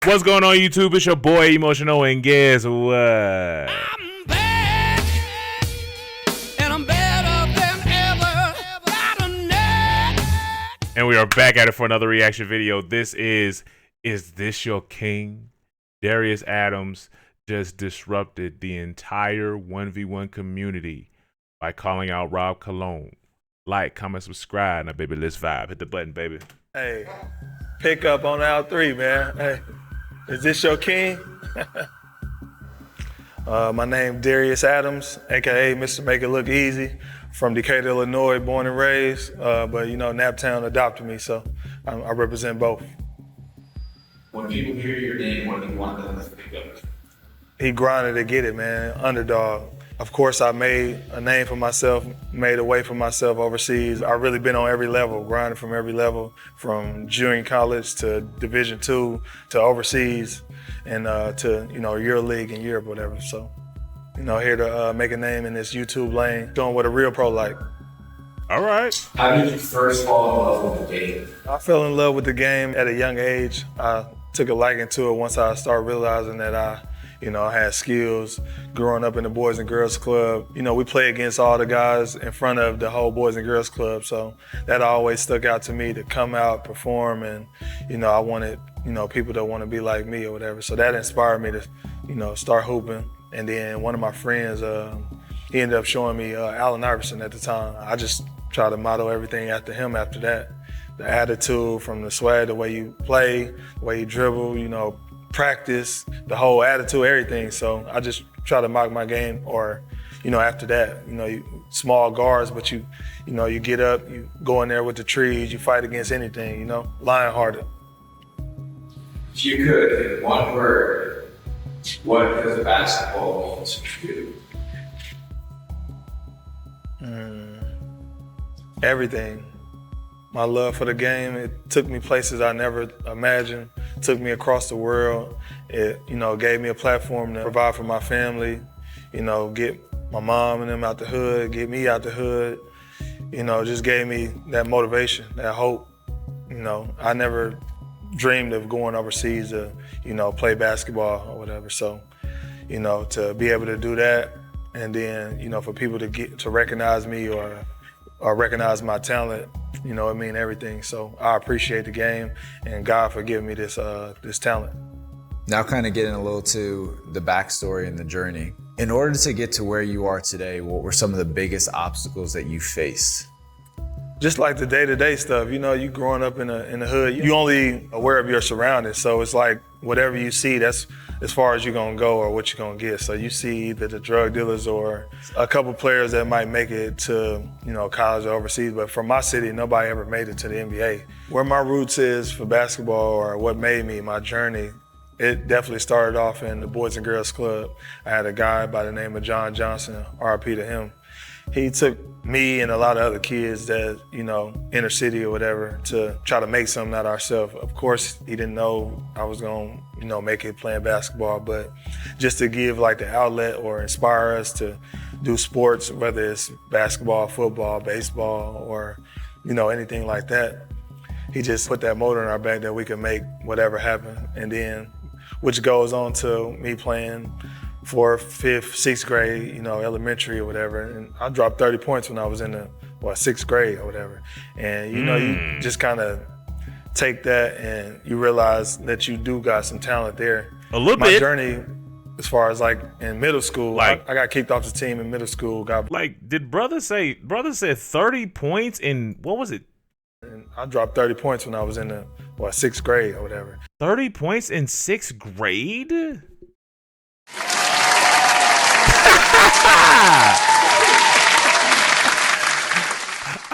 What's going on, YouTube? It's your boy Emotional, and guess what? I'm back, and I'm better than ever. Got a neck. And we are back at it for another reaction video. This is This Your King? Darius Adams just disrupted the entire 1v1 community by calling out Rob Cologne. Like, comment, subscribe. Now, baby, let's vibe. Hit the button, baby. Hey, pick up on aisle 3, man. Hey, is this your king? My name Darius Adams, aka Mr. Make It Look Easy, from Decatur, Illinois, born and raised. But you know, Naptown adopted me, so I represent both. When people hear your name, what do you want them to think of? He grinded to get it, man. Underdog. Of course, I made a name for myself, made a way for myself overseas. I've really been on every level, grinding from every level, from junior college to Division II to overseas and to, you know, EuroLeague in Europe, whatever. So, you know, here to make a name in this YouTube lane, doing what a real pro like. All right. How did you first fall in love with the game? I fell in love with the game at a young age. I took a liking to it once I started realizing that I had skills. Growing up in the Boys and Girls Club, you know, we play against all the guys in front of the whole Boys and Girls Club. So that always stuck out to me, to come out, perform, and, you know, I wanted, you know, people to want to be like me or whatever. So that inspired me to, you know, start hooping. And then one of my friends, he ended up showing me Allen Iverson at the time. I just tried to model everything after him after that. The attitude, from the swag, the way you play, the way you dribble, you know, practice, the whole attitude, everything. So I just try to mock my game. Or, you know, after that, you know, small guards, but you get up, you go in there with the trees, you fight against anything, you know, lion-hearted. If you could, in one word, what does basketball mean to you? Everything. My love for the game, it took me places I never imagined, took me across the world. It, you know, gave me a platform to provide for my family, you know, get my mom and them out the hood, get me out the hood, you know, just gave me that motivation, that hope. You know, I never dreamed of going overseas to, you know, play basketball or whatever. So, you know, to be able to do that, and then, you know, for people to recognize me or recognize my talent, you know, it mean everything. So I appreciate the game and God for giving me this talent. Now kind of getting a little to the backstory and the journey. In order to get to where you are today, what were some of the biggest obstacles that you faced? Just like the day-to-day stuff, you know, you growing up in the hood, you only aware of your surroundings. So it's like whatever you see, that's as far as you're gonna go or what you're gonna get. So you see either the drug dealers or a couple players that might make it to, you know, college or overseas. But from my city, nobody ever made it to the NBA. Where my roots is for basketball, or what made me, my journey, it definitely started off in the Boys and Girls Club. I had a guy by the name of John Johnson, RIP to him. He took me and a lot of other kids that, you know, inner city or whatever, to try to make something out of ourselves. Of course, he didn't know I was gonna, you know, make it playing basketball, but just to give like the outlet or inspire us to do sports, whether it's basketball, football, baseball, or, you know, anything like that. He just put that motor in our back that we could make whatever happen. And then, which goes on to me playing 4th, 5th, 6th grade, you know, elementary or whatever. And I dropped 30 points when I was in the 6th grade or whatever. And you know, you just kind of take that and you realize that you do got some talent there. A little My bit. journey, as far as like in middle school, Like- I got kicked off the team in middle school. Like, did brother said 30 points in, what was it? And I dropped 30 points when I was in the 6th grade or whatever. 30 points in 6th grade?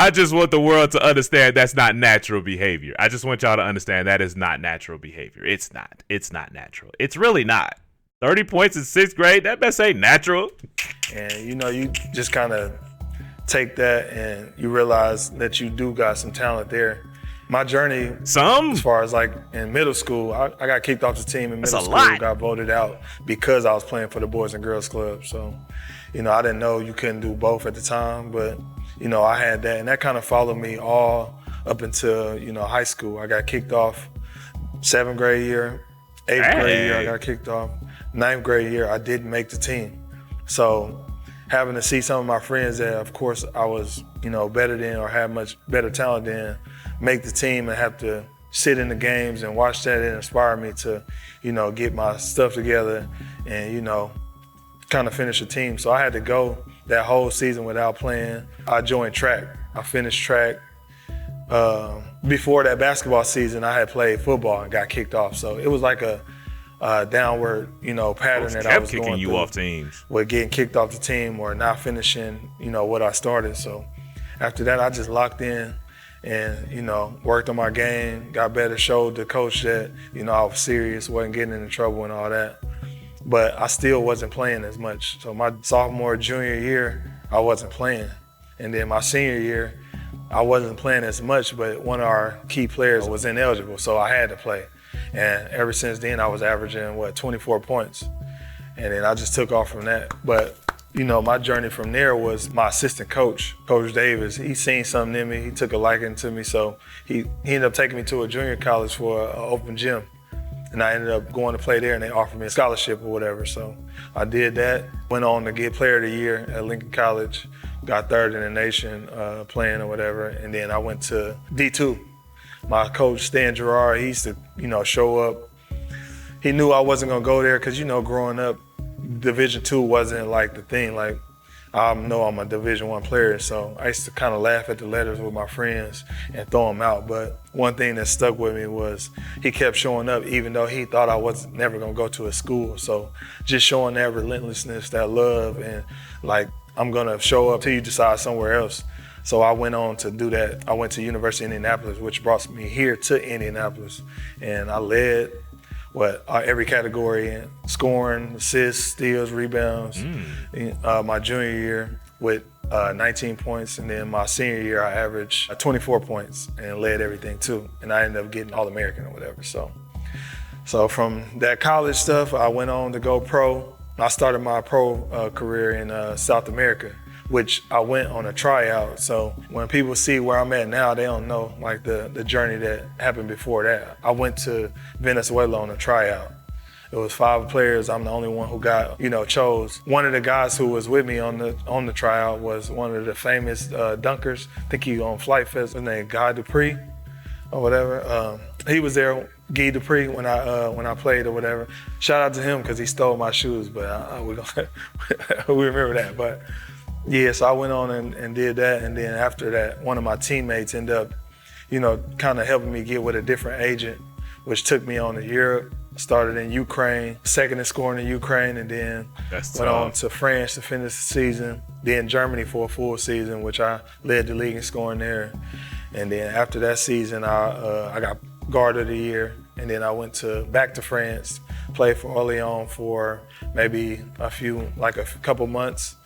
I just want the world to understand that's not natural behavior. I just want y'all to understand that is not natural behavior. It's not. It's not natural. It's really not. 30 points in 6th grade, that best ain't natural. And you know, you just kind of take that and you realize that you do got some talent there. My journey, as far as like in middle school, I got kicked off the team in middle school, got voted out because I was playing for the Boys and Girls Club. So, you know, I didn't know you couldn't do both at the time, but, you know, I had that, and that kind of followed me all up until, you know, high school. I got kicked off 7th grade year, 8th grade year, I got kicked off. 9th grade year, I didn't make the team. So having to see some of my friends that, of course, I was, better than or had much better talent than, make the team and have to sit in the games and watch that, it inspired me to, get my stuff together and, kind of finish a team. So I had to go that whole season without playing. I joined track. I finished track. Before that basketball season, I had played football and got kicked off. So it was like a downward, pattern that I was kicking going you through off teams. with getting kicked off the team or not finishing, what I started. So after that, I just locked in and, worked on my game, got better, showed the coach that, I was serious, wasn't getting into trouble and all that. But I still wasn't playing as much. So my sophomore, junior year, I wasn't playing. And then my senior year, I wasn't playing as much, but one of our key players was ineligible, so I had to play. And ever since then, I was averaging, 24 points. And then I just took off from that. But, my journey from there was my assistant coach, Coach Davis. He seen something in me. He took a liking to me, so he ended up taking me to a junior college for an open gym. And I ended up going to play there, and they offered me a scholarship or whatever. So I did that, went on to get Player of the Year at Lincoln College, got third in the nation playing or whatever, and then I went to D2. My coach, Stan Gerard, he used to, show up. He knew I wasn't gonna go there because, growing up, Division II wasn't like the thing. Like, I know I'm a Division I player, so I used to kind of laugh at the letters with my friends and throw them out. But one thing that stuck with me was he kept showing up even though he thought I was never gonna go to a school. So just showing that relentlessness, that love, and like, I'm gonna show up till you decide somewhere else. So I went on to do that. I went to University of Indianapolis, which brought me here to Indianapolis. And I led every category in scoring, assists, steals, rebounds. My junior year with 19 points, and then my senior year I averaged 24 points and led everything too. And I ended up getting All-American or whatever. So from that college stuff, I went on to go pro. I started my pro career in South America, which I went on a tryout. So when people see where I'm at now, they don't know like the journey that happened before that. I went to Venezuela on a tryout. It was 5 players. I'm the only one who got, chose. One of the guys who was with me on the tryout was one of the famous dunkers. I think he on Flight Fest. His name Guy Dupree or whatever. He was there, Guy Dupree, when I played or whatever. Shout out to him because he stole my shoes, but we remember that. But yeah, so I went on and did that, and then after that, one of my teammates ended up, kind of helping me get with a different agent, which took me on to Europe. Started in Ukraine, second in scoring in Ukraine, and then went on to France to finish the season, then Germany for a full season, which I led the league in scoring there. And then after that season, I got guard of the year, and then I went back to France, played for Orléans for maybe a couple months.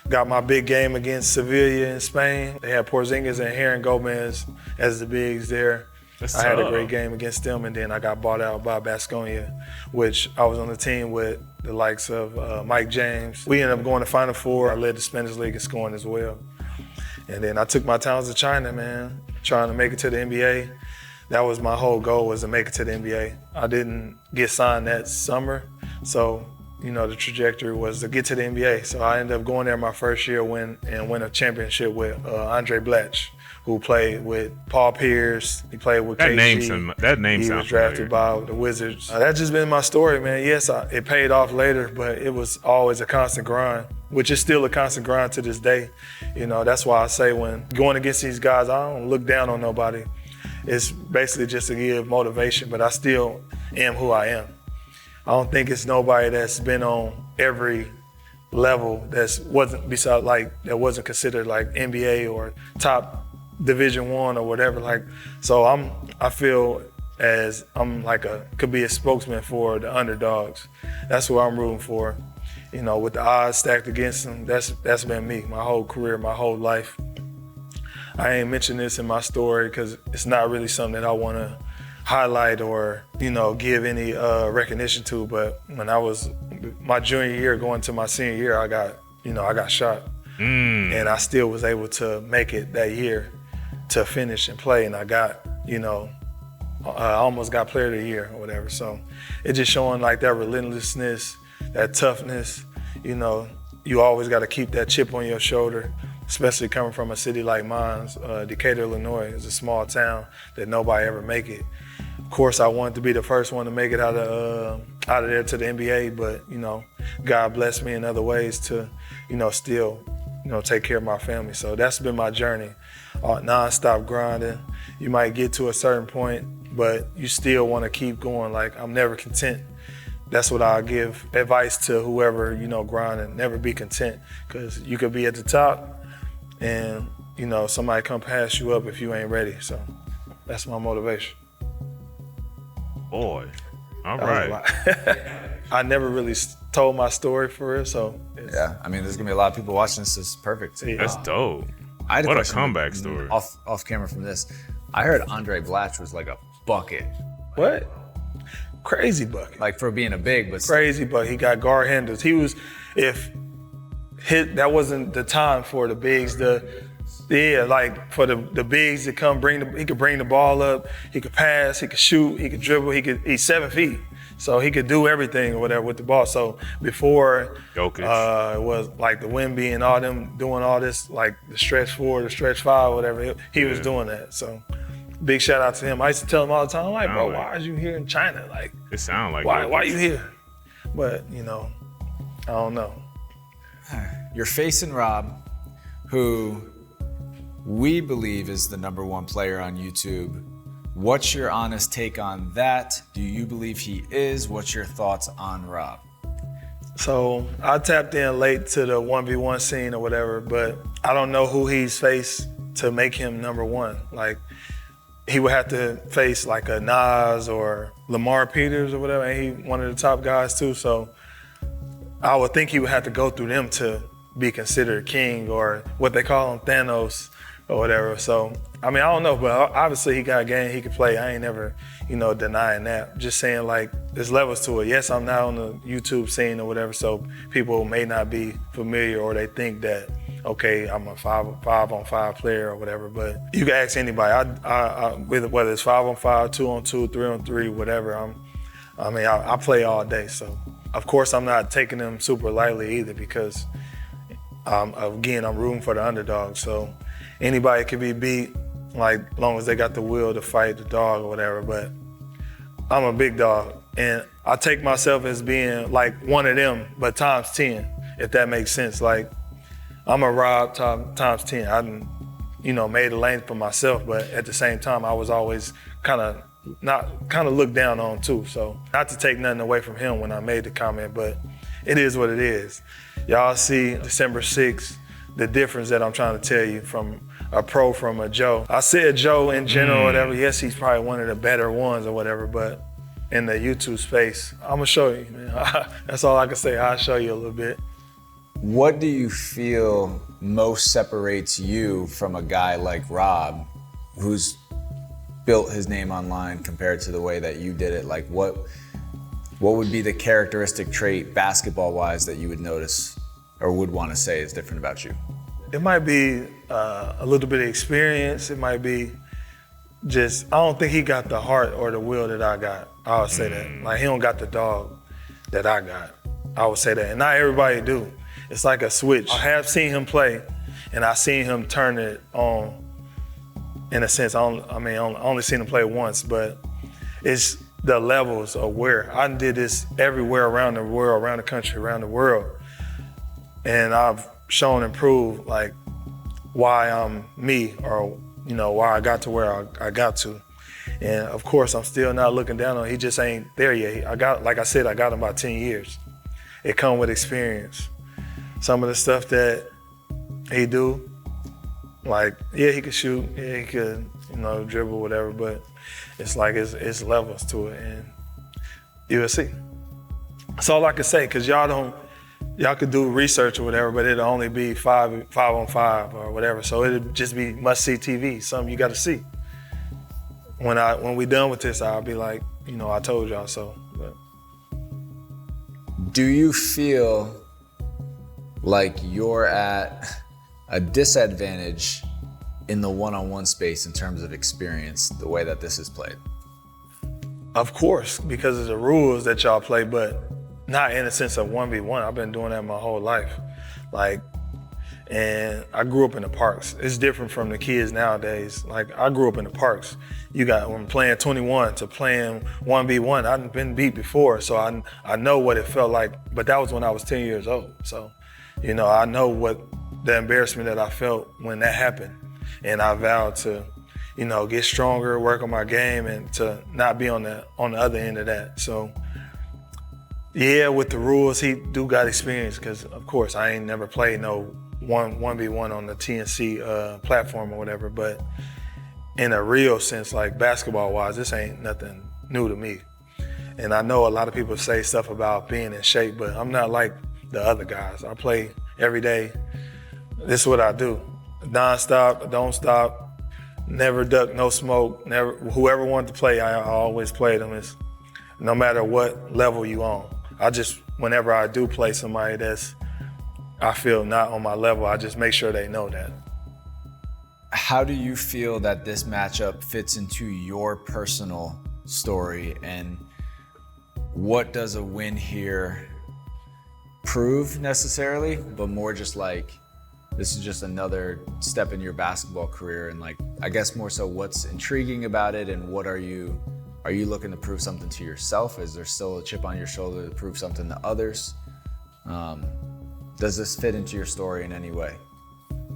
Got my big game against Sevilla in Spain. They had Porzingis and Heron Gomez as the bigs there. I had a great game against them, and then I got bought out by Baskonia, which I was on the team with the likes of Mike James. We ended up going to Final Four. I led the Spanish League in scoring as well. And then I took my talents to China, man, trying to make it to the NBA. That was my whole goal, was to make it to the NBA. I didn't get signed that summer, so the trajectory was to get to the NBA. So I ended up going there my first year, win a championship with Andre Blatch, who played with Paul Pierce. He played with KG. That name He sounds was drafted by the Wizards. That's just been my story, man. Yes, it paid off later, but it was always a constant grind, which is still a constant grind to this day. That's why I say when going against these guys, I don't look down on nobody. It's basically just to give motivation, but I still am who I am. I don't think it's nobody that's been on every level that wasn't considered like NBA or top Division I or whatever. So I feel as I'm could be a spokesman for the underdogs. That's what I'm rooting for. With the odds stacked against them, that's been me my whole career, my whole life. I ain't mentioned this in my story because it's not really something that I want to highlight or give any recognition to, but when I was my junior year going to my senior year, I got shot, and I still was able to make it that year to finish and play, and I got almost got player of the year or whatever. So it's just showing like that relentlessness, that toughness. You know, you always got to keep that chip on your shoulder, especially coming from a city like mine. Decatur, Illinois is a small town that nobody ever make it. Of course, I wanted to be the first one to make it out of there to the NBA, but, you know, God blessed me in other ways to, you know, still, you know, take care of my family. So that's been my journey, nonstop grinding. You might get to a certain point, but you still want to keep going. Like, I'm never content. That's what I give advice to whoever, you know, grinding. Never be content, because you could be at the top and, you know, somebody come pass you up if you ain't ready. So that's my motivation. Boy, all right. I never really told my story for real, so. Yeah, I mean, there's gonna be a lot of people watching this. This is perfect. Yeah. That's dope. I had What a question comeback story. Off camera from this. I heard Andre Blatch was like a bucket, What? Crazy bucket. like for being a big, but Crazy bucket. He got guard handles. He was, that wasn't the time for the bigs. Like for the bigs to come he could bring the ball up, he could pass, he could shoot, he could dribble, he's 7 feet. So he could do everything or whatever with the ball. So before Jokic. it was like the Wemby and all them doing all this, like the stretch 4, the stretch 5, whatever, he was doing that. So big shout out to him. I used to tell him all the time, I'm like, bro, why are you here in China? Like, It sound like why Jokic. you here? But, you know, I don't know. you're facing Rob, who we believe is the #1 player on YouTube. What's your honest take on that? Do you believe he is? What's your thoughts on Rob? So I tapped in late to the 1v1 scene or whatever, but I don't know who he's faced to make him #1. Like, he would have to face like a Nas or Lamar Peters or whatever, and he one of the top guys too. So I would think he would have to go through them to be considered king, or what they call him, Thanos or whatever. So, I mean, I don't know, but obviously he got a game he could play. I ain't never, you know, denying that. Just saying, like, there's levels to it. Yes, I'm not on the YouTube scene or whatever, so people may not be familiar, or they think that, okay, I'm a 5-on-5 player or whatever, but you can ask anybody. Whether it's 5-on-5, 2-on-2, 3-on-3, whatever, I play all day. So, of course, I'm not taking them super lightly either, because, again, I'm rooting for the underdog. So anybody can be beat, like, as long as they got the will to fight the dog or whatever. But I'm a big dog, and I take myself as being like one of them, but times 10, if that makes sense. Like, I'm a Rob times 10. I done, you know, made a lane for myself, but at the same time, I was always kind of looked down on too. So not to take nothing away from him when I made the comment, but it is what it is. Y'all see December 6th, the difference that I'm trying to tell you from a pro from a Joe. I said Joe in general or whatever. Yes, he's probably one of the better ones or whatever, but in the YouTube space, I'm gonna show you, man. That's all I can say. I'll show you a little bit. What do you feel most separates you from a guy like Rob, who's built his name online, compared to the way that you did it? Like, what would be the characteristic trait basketball-wise that you would notice or would want to say is different about you? It might be a little bit of experience. It might be just, I don't think he got the heart or the will that I got. I would say that. Like, he don't got the dog that I got. I would say that. And not everybody do. It's like a switch. I have seen him play, and I've seen him turn it on, in a sense. I only seen him play once, but it's the levels of where. I did this everywhere around the world, around the country, around the world. And I've shown and proved, like, why I'm me, or, you know, why I got to where I got to. And of course, I'm still not looking down on him. He just ain't there yet. Like I said, I got him about 10 years. It come with experience. Some of the stuff that he do, like, yeah, he could shoot, yeah, he could, you know, dribble, whatever, but it's like, it's levels to it, and you'll see. That's all I can say, because y'all could do research or whatever, but it'll only be 5-on-5 or whatever, so it'll just be must-see TV, something you gotta see. When we done with this, I'll be like, you know, I told y'all so. But. Do you feel like you're at a disadvantage in the one-on-one space in terms of experience, the way that this is played? Of course, because of the rules that y'all play, but not in the sense of 1v1. I've been doing that my whole life. Like, and I grew up in the parks. It's different from the kids nowadays. Like, I grew up in the parks. You got, when playing 21 to playing 1v1, I've been beat before, so I know what it felt like, but that was when I was 10 years old. So, you know, I know what the embarrassment that I felt when that happened. And I vowed to, you know, get stronger, work on my game, and to not be on the other end of that. So, yeah, with the rules, he do got experience, because of course I ain't never played no 1v1 on the TNC platform or whatever, but in a real sense, like basketball-wise, this ain't nothing new to me. And I know a lot of people say stuff about being in shape, but I'm not like the other guys. I play every day. This is what I do. Non-stop, don't stop, never duck, no smoke, never. Whoever wanted to play, I always play them. It's no matter what level you on. I just, whenever I do play somebody that's, I feel not on my level, I just make sure they know that. How do you feel that this matchup fits into your personal story, and what does a win here prove necessarily, but more just like, this is just another step in your basketball career, and like, I guess more so what's intriguing about it, and what are you looking to prove something to yourself? Is there still a chip on your shoulder to prove something to others? Does this fit into your story in any way?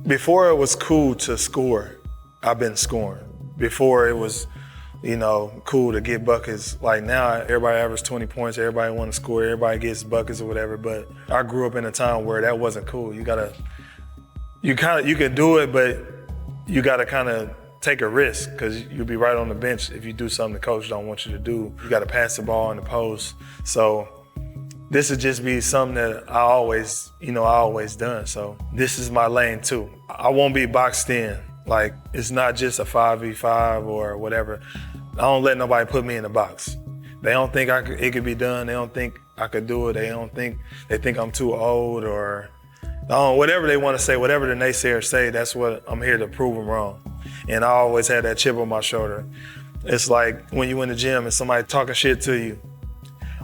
Before it was cool to score, I've been scoring. Before it was, you know, cool to get buckets. Like now, everybody averages 20 points, everybody want to score, everybody gets buckets or whatever, but I grew up in a time where that wasn't cool. You can do it, but you gotta kind of take a risk, because you'll be right on the bench if you do something the coach don't want you to do. You gotta pass the ball in the post. So this would just be something that I always done. So this is my lane too. I won't be boxed in. Like, it's not just a 5v5 or whatever. I don't let nobody put me in the box. They don't think it could be done. They don't think I could do it. They think I'm too old, or whatever they want to say, whatever the naysayers say, that's what I'm here to prove them wrong. And I always had that chip on my shoulder. It's like when you in the gym and somebody talking shit to you,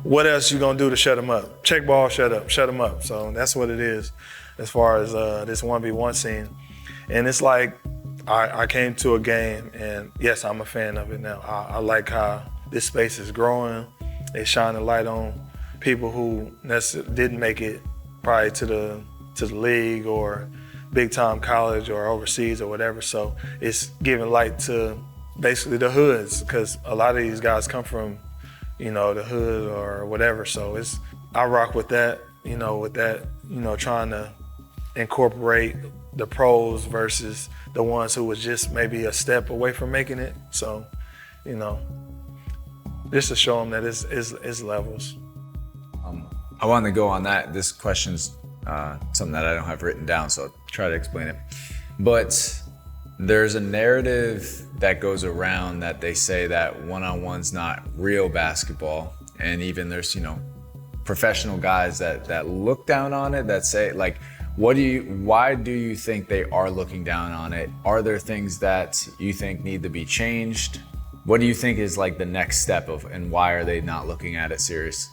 what else you gonna do to shut them up? Check ball, shut them up. So that's what it is as far as this 1v1 scene. And it's like, I came to a game, and yes, I'm a fan of it now. I like how this space is growing. They shine a light on people who didn't make it probably to the league or big time college or overseas or whatever. So it's giving light to basically the hoods, because a lot of these guys come from, you know, the hood or whatever. So I rock with that, trying to incorporate the pros versus the ones who was just maybe a step away from making it. So, just to show them that it's levels. I want to go on that. This question's something that I don't have written down, so I'll try to explain it. But there's a narrative that goes around that they say that one-on-one's not real basketball. And even there's, professional guys that look down on it, that say, like, why do you think they are looking down on it? Are there things that you think need to be changed? What do you think is like the next step and why are they not looking at it serious?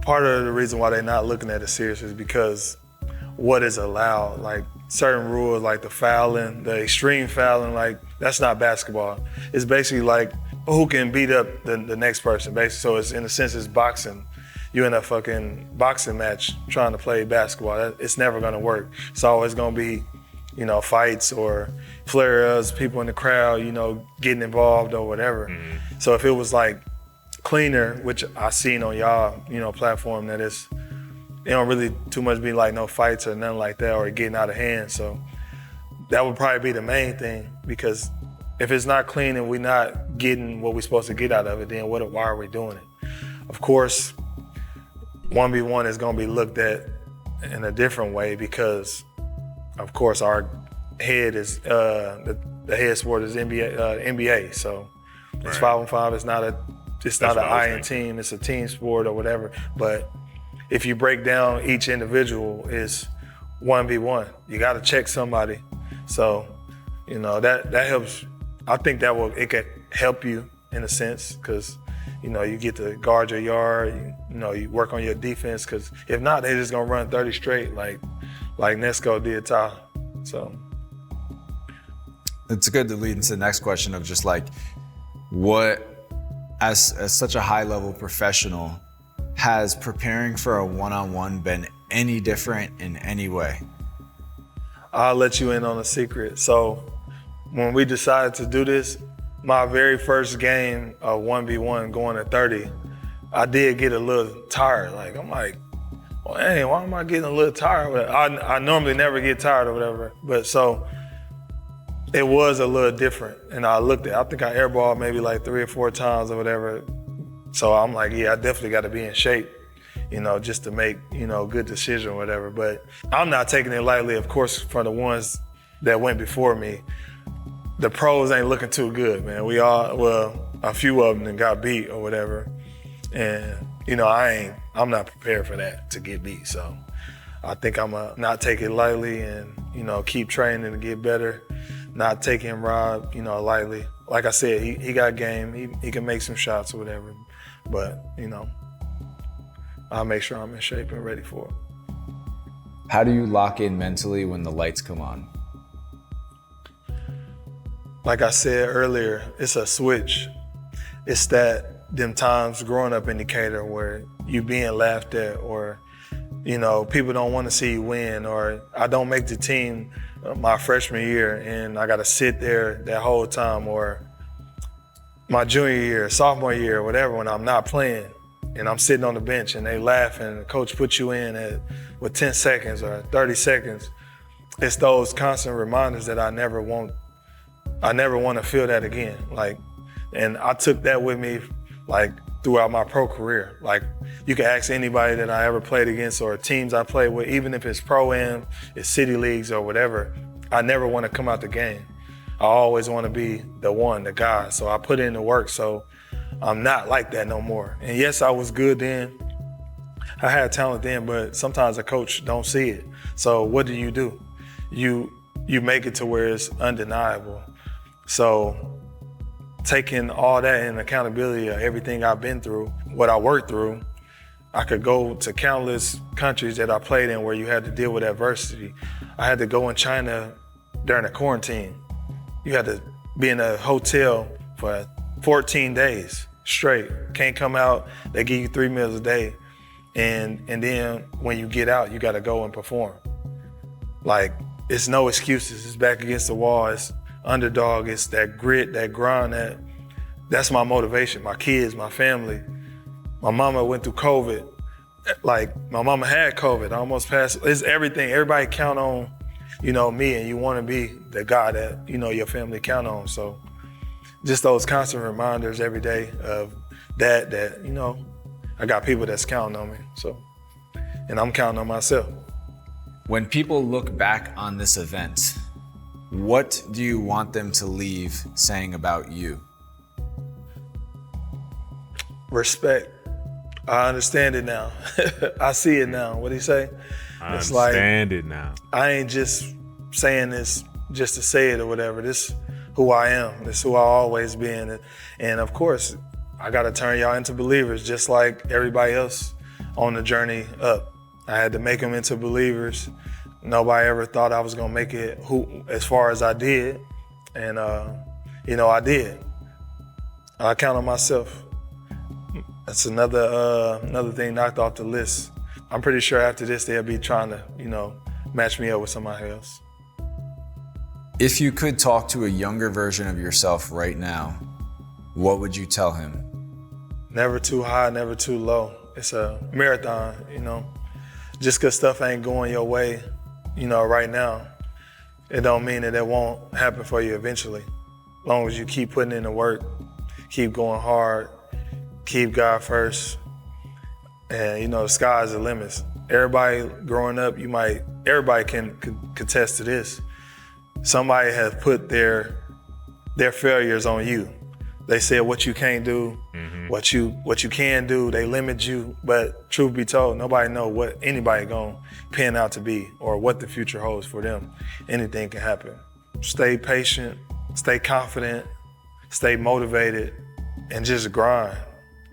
Part of the reason why they're not looking at it serious is because what is allowed, like certain rules, like the fouling, the extreme fouling, like that's not basketball. It's basically like who can beat up the next person, basically. So it's, in a sense, it's boxing. You in a fucking boxing match trying to play basketball. It's never gonna work. It's always gonna be, fights or flare-ups, people in the crowd, getting involved or whatever. Mm-hmm. So if it was like cleaner, which I seen on y'all, platform, that it don't really too much be like no fights or nothing like that or getting out of hand. So that would probably be the main thing, because if it's not clean and we're not getting what we're supposed to get out of it, then why are we doing it? Of course, 1v1 is gonna be looked at in a different way because, of course, our head is, the head sport is NBA. So it's 5-on-5, it's not an iron team, it's a team sport or whatever. But if you break down each individual, it's 1v1. You gotta check somebody. So, that helps. I think it can help you in a sense, because, you get to guard your yard, you work on your defense, because if not, they just gonna run 30 straight like Nesco did Ty. So it's good to lead into the next question of just like, what, as such a high level professional, has preparing for a one-on-one been any different in any way? I'll let you in on a secret. So when we decided to do this, my very first game of 1v1 going to 30, I did get a little tired. Like, I'm like, well, dang, why am I getting a little tired? I normally never get tired or whatever, but so it was a little different. And I think I airballed maybe like 3 or 4 times or whatever. So I'm like, yeah, I definitely got to be in shape, just to make, good decision or whatever. But I'm not taking it lightly, of course, for the ones that went before me. The pros ain't looking too good, man. A few of them got beat or whatever. And, I'm not prepared for that, to get beat. So I think I'm not take it lightly and, keep training to get better. Not taking Rob, lightly. Like I said, he got game. He can make some shots or whatever. But, I'll make sure I'm in shape and ready for it. How do you lock in mentally when the lights come on? Like I said earlier, it's a switch. It's them times growing up in Decatur where you being laughed at, or, people don't want to see you win, or I don't make the team my freshman year and I got to sit there that whole time, or my junior year, sophomore year, whatever, when I'm not playing and I'm sitting on the bench and they laugh and the coach puts you in with 10 seconds or 30 seconds. It's those constant reminders that I never want to feel that again. And I took that with me, throughout my pro career. You can ask anybody that I ever played against or teams I played with, even if it's pro-am, it's city leagues or whatever, I never want to come out the game. I always want to be the guy. So I put in the work, so I'm not like that no more. And yes, I was good then. I had talent then, but sometimes a coach don't see it. So what do? You make it to where it's undeniable. So taking all that in accountability of everything I've been through, what I worked through, I could go to countless countries that I played in where you had to deal with adversity. I had to go in China during the quarantine. You had to be in a hotel for 14 days straight. Can't come out, they give you 3 meals a day. And then when you get out, you gotta go and perform. It's no excuses, it's back against the wall, it's underdog, it's that grit, that grind, that's my motivation. My kids, my family. My mama went through COVID. My mama had COVID, I almost passed. It's everything. Everybody count on, me, and you want to be the guy that, your family count on. So just those constant reminders every day of that, I got people that's counting on me. So, and I'm counting on myself. When people look back on this event, what do you want them to leave saying about you? Respect. I understand it now. I see it now. What'd he say? I understand it now. I ain't just saying this just to say it or whatever. This is who I am. This is who I always been. And of course, I gotta turn y'all into believers just like everybody else on the journey up. I had to make them into believers. Nobody ever thought I was gonna make it as far as I did. And I did. I count on myself. That's another thing knocked off the list. I'm pretty sure after this, they'll be trying to, match me up with somebody else. If you could talk to a younger version of yourself right now, what would you tell him? Never too high, never too low. It's a marathon, Just because stuff ain't going your way, right now, it don't mean that it won't happen for you eventually. As long as you keep putting in the work, keep going hard, keep God first, and the sky's the limit. Everybody growing up, everybody can contest to this. Somebody has put their failures on you. They said what you can't do, what you can do, they limit you, but truth be told, nobody know what anybody gonna pan out to be or what the future holds for them. Anything can happen. Stay patient, stay confident, stay motivated, and just grind.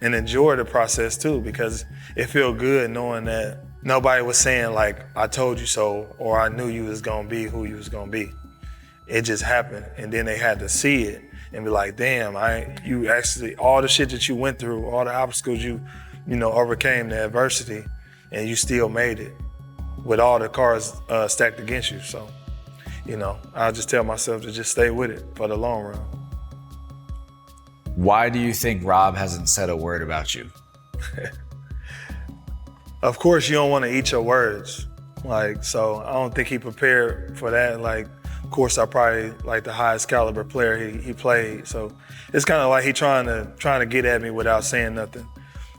and enjoy the process too, because it feel good knowing that nobody was saying like, I told you so, or I knew you was gonna be who you was gonna be. It just happened, and then they had to see it and be like, damn, you actually, all the shit that you went through, all the obstacles you overcame, the adversity, and you still made it with all the cards stacked against you. So, I'll just tell myself to just stay with it for the long run. Why do you think Rob hasn't said a word about you? Of course, you don't want to eat your words. So I don't think he prepared for that. Of course, I probably the highest caliber player he played. So it's kind of like he trying to get at me without saying nothing.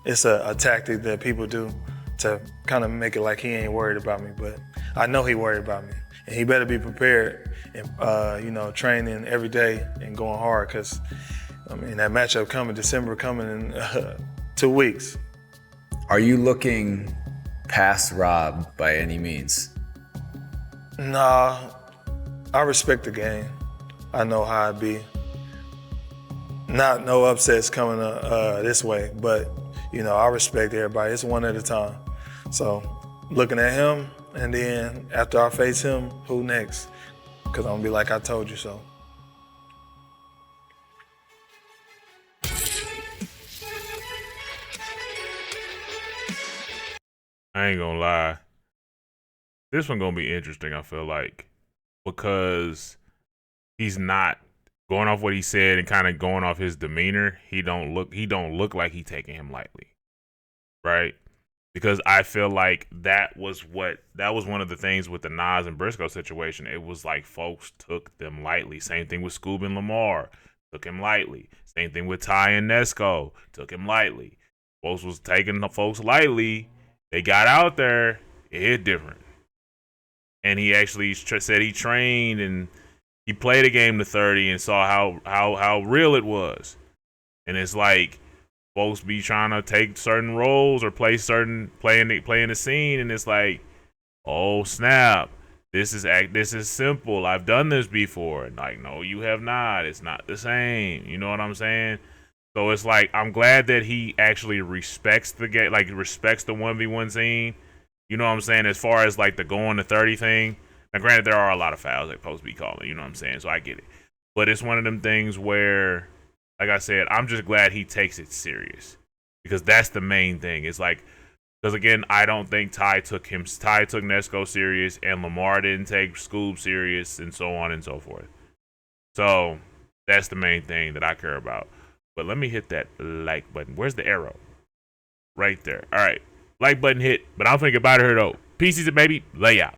It's a tactic that people do to kind of make it like he ain't worried about me. But I know he worried about me, and he better be prepared and training every day and going hard, because that matchup coming, December coming in 2 weeks. Are you looking past Rob by any means? Nah, I respect the game. I know how it be. No upsets coming this way, but I respect everybody. It's one at a time. So looking at him, and then after I face him, who next? Because I'm gonna be like, I told you so. I ain't gonna lie. This one gonna be interesting, I feel like, because he's not going off what he said and kind of going off his demeanor. He don't look like he taking him lightly, right? Because I feel like that was one of the things with the Nas and Briscoe situation. It was like folks took them lightly. Same thing with Scoob and Lamar, took him lightly. Same thing with Ty and Nesco, took him lightly. Folks was taking the folks lightly. They got out there, it hit different. And he actually said he trained and he played a game to 30 and saw how real it was. And it's like folks be trying to take certain roles or play in the scene, and it's like, oh snap, this is simple. I've done this before. And like, no, you have not. It's not the same. You know what I'm saying? So it's like, I'm glad that he actually respects the game, respects the 1v1 scene. You know what I'm saying? As far as the going to 30 thing. Now, granted, there are a lot of fouls that folks be calling. You know what I'm saying? So I get it. But it's one of them things where, like I said, I'm just glad he takes it serious, because that's the main thing. It's because again, I don't think Ty took Nesco serious, and Lamar didn't take Scoob serious, and so on and so forth. So that's the main thing that I care about. But let me hit that like button. Where's the arrow? Right there. All right. Like button hit. But I'm thinking about her though. PC's a baby. Lay out.